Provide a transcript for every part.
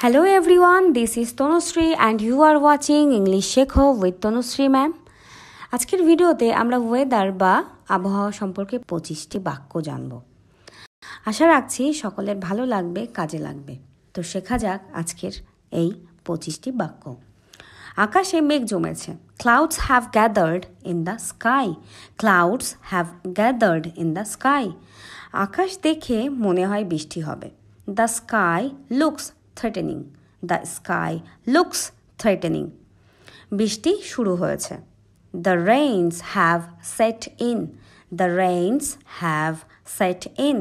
Hello everyone, this is Tanushree and you are watching English Shekho with Tanushree ma'am. আজকের ভিডিওতে আমরা weather বা আবহাওয়া সম্পর্কে 25টি বাক্য জানব। আশা রাখছি সকলের ভালো লাগবে, কাজে লাগবে। তো শেখা যাক আজকের এই 25টি বাক্য। আকাশে মেঘ জমেছে। Clouds have gathered in the sky. Clouds have gathered in the sky. আকাশ দেখে মনে হয় বৃষ্টি হবে। The sky looks threatening. The sky looks threatening. বৃষ্টি শুরু হয়েছে। The rains have set in. The rains have set in.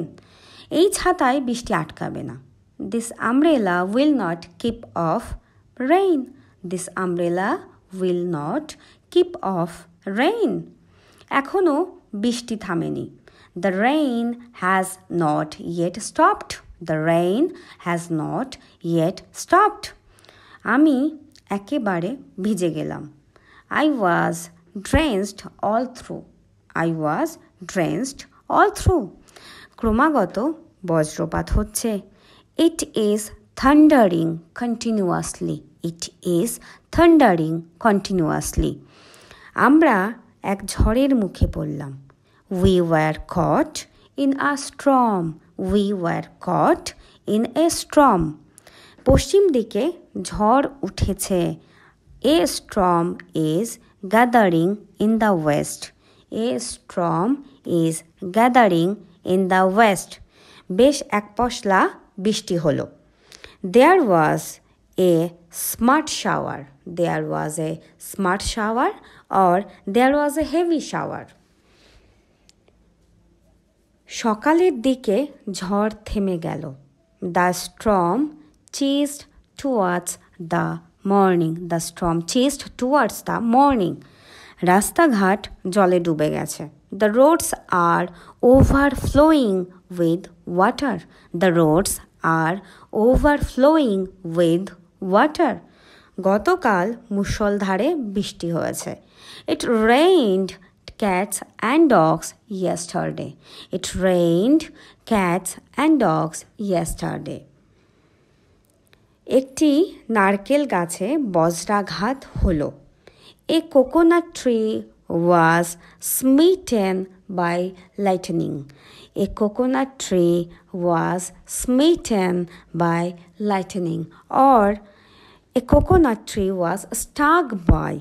এই ছাতায় বৃষ্টি আটকাবে না। This umbrella will not keep off rain. This umbrella will not keep off rain. এখনো বৃষ্টি থামেনি। The rain has not yet stopped. The rain has not yet stopped. আমি একেবারে ভিজে গেলাম। I was drenched all through. I was drenched all through. ক্রমাগত বজ্রপাত হচ্ছে। It is thundering continuously. It is thundering continuously. আমরা এক ঝড়ের মুখে পড়লাম। We were caught in a storm. We were caught in a storm. পশ্চিম দিকে ঝড় উঠেছে। A storm is gathering in the west. A storm is gathering in the west. বেশ এক পশলা বৃষ্টি হলো। There was a smart shower. There was a smart shower or there was a heavy shower. সকালের দিকে ঝড় থেমে গেল। The storm chased towards the morning. The storm chased towards the morning. রাস্তাঘাট জলে ডুবে গেছে। The roads are overflowing with water. The roads are overflowing with water. গতকাল মুষলধারে বৃষ্টি হয়েছে। It rained cats and dogs yesterday. It rained cats and dogs yesterday. একটি নারকেল গাছে বজ্রাঘাত হলো। A coconut tree was smitten by lightning. A coconut tree was smitten by lightning or a coconut tree was struck by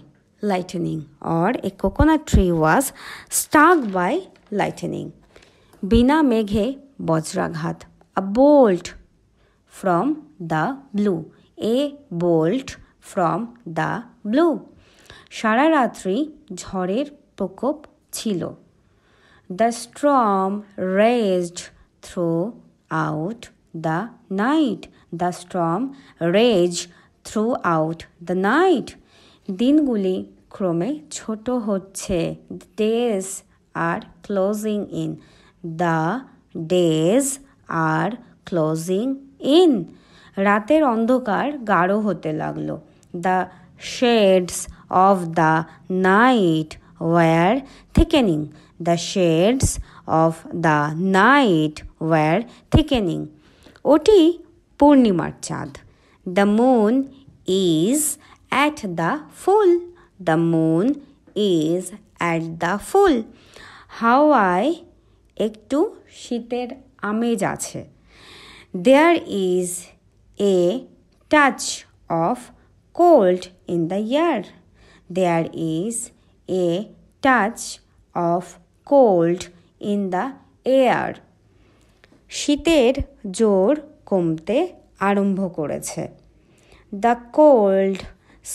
lightning or a coconut tree was struck by lightning. বিনা মেঘে বজ্রাঘাত, a bolt from the blue. A bolt from the blue. সারা রাত্রি ঝড়ের প্রকোপ ছিল। The storm raged throughout the night. The storm raged throughout the night. দিনগুলি ক্রমে ছোট হচ্ছে। The days are closing in. The days are closing in. রাতের অন্ধকার গাঢ় হতে লাগলো। The shades of the night were thickening. The shades of the night were thickening. ওটি পূর্ণিমার চাঁদ। The moon is at the full. The moon is at the full. হাওয়ায় একটু শীতের আমেজ আছে। There is a touch of cold in the air. There is a touch of cold in the air. শীতের জোর কমতে আরম্ভ করেছে। The cold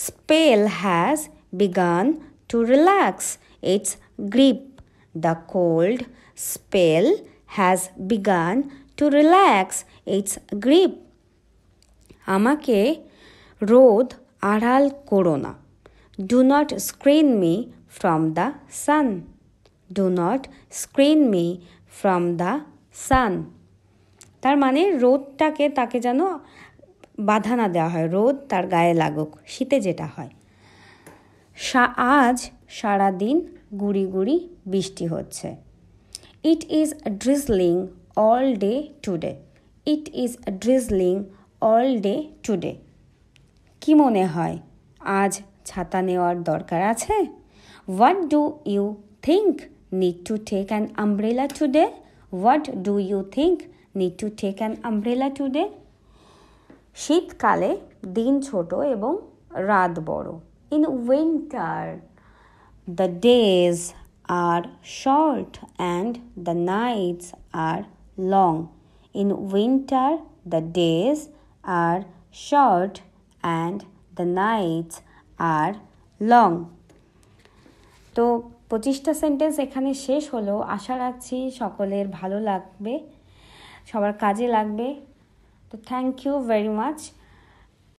spell has begun to relax its grip. The cold spell has begun to relax its grip. আমাকে রোদ আড়াল করো না। Do not screen me from the sun. Do not screen me from the sun. তার মানে রোদটাকে তাকে যেন বাধা না দেওয়া হয়, রোদ তার গায়ে লাগুক, শীতে যেটা হয়। আজ সারাদিন গুড়ি গুড়ি বৃষ্টি হচ্ছে। It is drizzling all day today. It is drizzling all day today? কি মনে হয় আজ ছাতা নেওয়ার দরকার আছে? What do you think need to take an umbrella today? What do you think need to take an umbrella today? শীতকালে দিন ছোট এবং রাত বড়। In winter, the days are short and the nights are long. In winter, the days are short and the nights are long. তো 25টা sentence এখানে শেষ হলো। আশা রাখছি সকলের ভালো লাগবে, সবার কাজে লাগবে। তো থ্যাংক ইউ ভেরি মাচ।